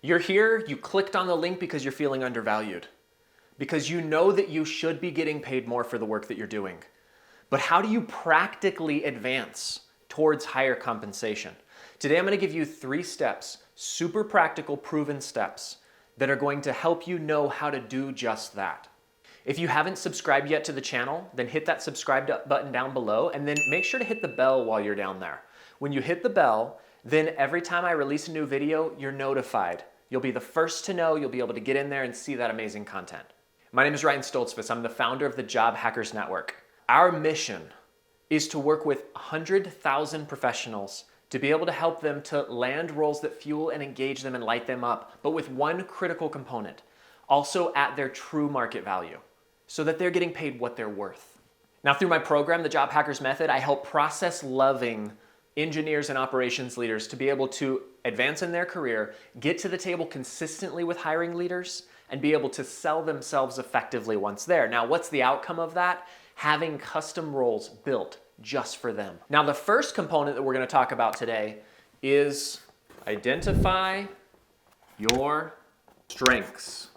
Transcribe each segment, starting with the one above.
You're here, you clicked on the link because you're feeling undervalued, because you know that you should be getting paid more for the work that you're doing. But how do you practically advance towards higher compensation? Today I'm going to give you 3 steps, super practical, proven steps that are going to help you know how to do just that. If you haven't subscribed yet to the channel, then hit that subscribe button down below and then make sure to hit the bell while you're down there. When you hit the bell, then every time I release a new video, you're notified. You'll be the first to know. You'll be able to get in there and see that amazing content. My name is Ryan Stoltzfus. I'm the founder of the Job Hackers Network. Our mission is to work with 100,000 professionals to be able to help them to land roles that fuel and engage them and light them up, but with one critical component, also at their true market value, so that they're getting paid what they're worth. Now, through my program, the Job Hackers Method, I help process-loving engineers and operations leaders to be able to advance in their career, get to the table consistently with hiring leaders, and be able to sell themselves effectively once there. Now, what's the outcome of that? Having custom roles built just for them. Now, the first component that we're going to talk about today is identify your strengths.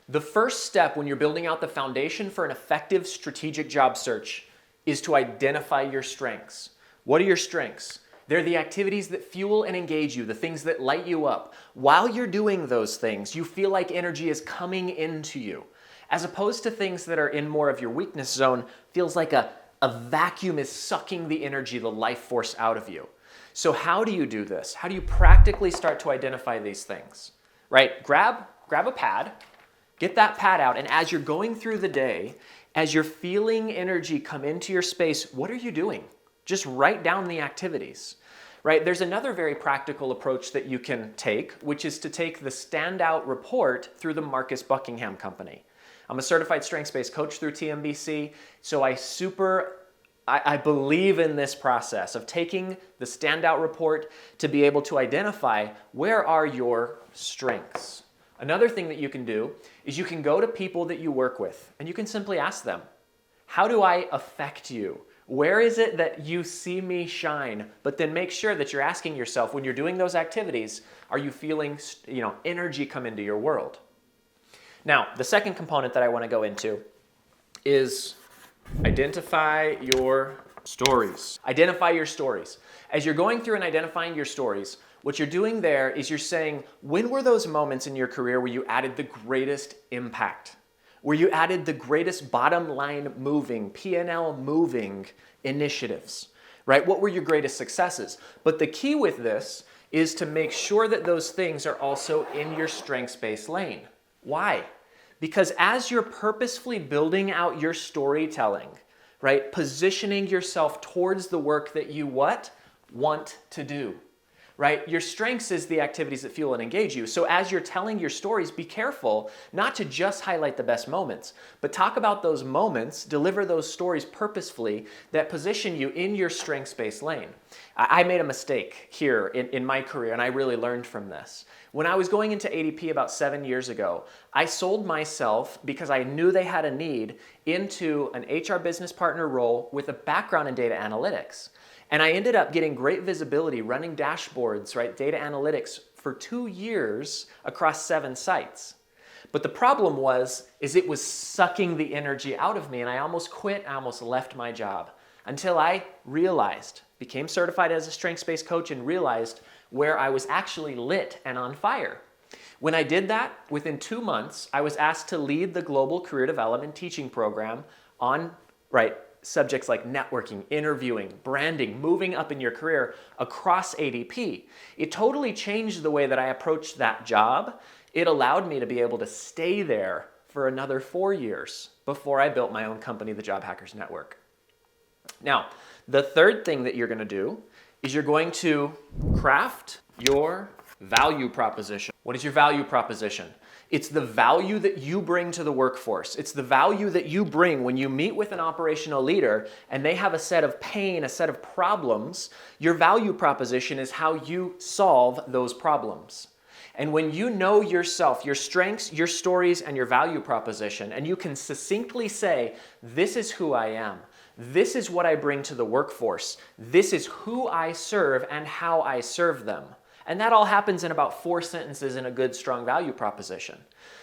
The first step when you're building out the foundation for an effective strategic job search is to identify your strengths. What are your strengths? They're the activities that fuel and engage you, the things that light you up. While you're doing those things, you feel like energy is coming into you, as opposed to things that are in more of your weakness zone, feels like a vacuum is sucking the energy, the life force out of you. So how do you do this? How do you practically start to identify these things? Right? Grab a pad, get that pad out, and as you're going through the day, as you're feeling energy come into your space, what are you doing? Just write down the activities, right? There's another very practical approach that you can take, which is to take the Standout report through the Marcus Buckingham Company. I'm a certified strengths-based coach through TMBC, so I believe in this process of taking the Standout report to be able to identify where are your strengths. Another thing that you can do is you can go to people that you work with and you can simply ask them, how do I affect you? Where is it that you see me shine? But then make sure that you're asking yourself when you're doing those activities, are you feeling energy come into your world? Now, the second component that I want to go into is identify your stories. Identify your stories. As you're going through and identifying your stories, what you're doing there is you're saying, when were those moments in your career where you added the greatest impact? Where you added the greatest bottom line moving, P&L moving initiatives, right? What were your greatest successes? But the key with this is to make sure that those things are also in your strengths-based lane. Why? Because as you're purposefully building out your storytelling, right? Positioning yourself towards the work that you want to do. Right? Your strengths is the activities that fuel and engage you. So as you're telling your stories, be careful not to just highlight the best moments, but talk about those moments, deliver those stories purposefully that position you in your strengths-based lane. I made a mistake here in my career, and I really learned from this. When I was going into ADP about 7 years ago, I sold myself, because I knew they had a need, into an HR business partner role with a background in data analytics. And I ended up getting great visibility running dashboards, right, data analytics for 2 years across 7 sites. But the problem is it was sucking the energy out of me, and I almost quit, I almost left my job until I realized, became certified as a strengths-based coach and realized where I was actually lit and on fire. When I did that, within 2 months, I was asked to lead the global career development teaching program on, subjects like networking, interviewing, branding, moving up in your career across ADP. It totally changed the way that I approached that job. It allowed me to be able to stay there for another 4 years before I built my own company, the Job Hackers Network. Now, the third thing that you're going to do is you're going to craft your value proposition. What is your value proposition? It's the value that you bring to the workforce. It's the value that you bring when you meet with an operational leader and they have a set of pain, a set of problems. Your value proposition is how you solve those problems. And when you know yourself, your strengths, your stories, and your value proposition, and you can succinctly say, this is who I am, this is what I bring to the workforce, this is who I serve and how I serve them, And that all happens in about 4 sentences in a good, strong value proposition.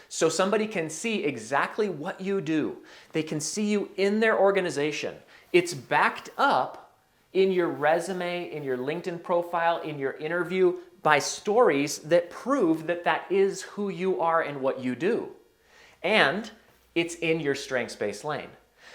So somebody can see exactly what you do. They can see you in their organization. It's backed up in your resume, in your LinkedIn profile, in your interview by stories that prove that that is who you are and what you do. And it's in your strengths-based lane.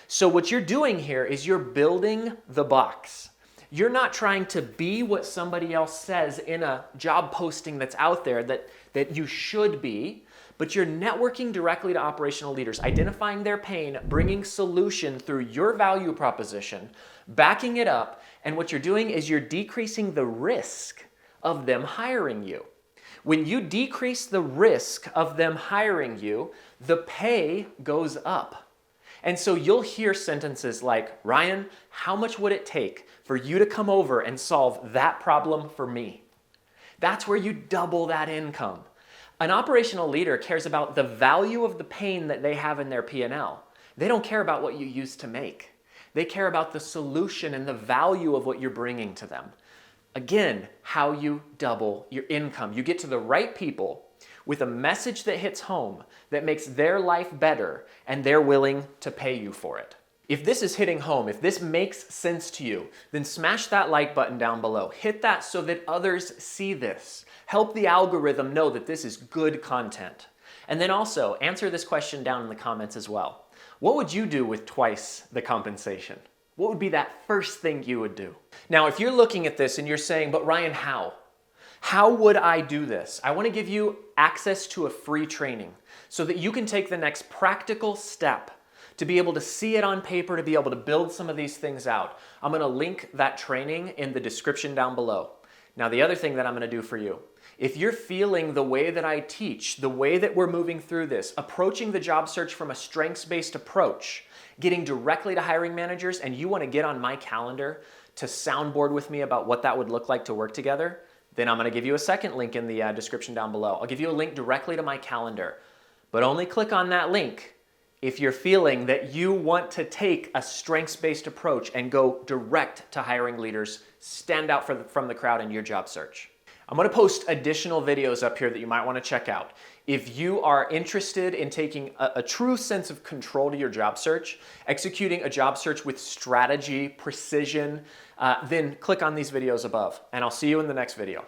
So what you're doing here is you're building the box. You're not trying to be what somebody else says in a job posting that's out there that you should be, but you're networking directly to operational leaders, identifying their pain, bringing solution through your value proposition, backing it up, and what you're doing is you're decreasing the risk of them hiring you. When you decrease the risk of them hiring you, the pay goes up. And so you'll hear sentences like, Ryan, how much would it take for you to come over and solve that problem for me? That's where you double that income. An operational leader cares about the value of the pain that they have in their P&L. They don't care about what you used to make. They care about the solution and the value of what you're bringing to them. Again, how you double your income. You get to the right people with a message that hits home, that makes their life better, and they're willing to pay you for it. If this is hitting home, if this makes sense to you, then smash that like button down below. Hit that so that others see this. Help the algorithm know that this is good content. And then also, answer this question down in the comments as well. What would you do with twice the compensation? What would be that first thing you would do? Now, if you're looking at this and you're saying, but Ryan, how? How would I do this? I want to give you access to a free training so that you can take the next practical step to be able to see it on paper, to be able to build some of these things out. I'm going to link that training in the description down below. Now, the other thing that I'm going to do for you, if you're feeling the way that I teach, the way that we're moving through this, approaching the job search from a strengths-based approach, getting directly to hiring managers, and you want to get on my calendar to soundboard with me about what that would look like to work together, then I'm going to give you a second link in the description down below. I'll give you a link directly to my calendar, but only click on that link if you're feeling that you want to take a strengths-based approach and go direct to hiring leaders, stand out from the crowd in your job search. I'm going to post additional videos up here that you might want to check out. If you are interested in taking a true sense of control to your job search, executing a job search with strategy, precision, then click on these videos above, and I'll see you in the next video.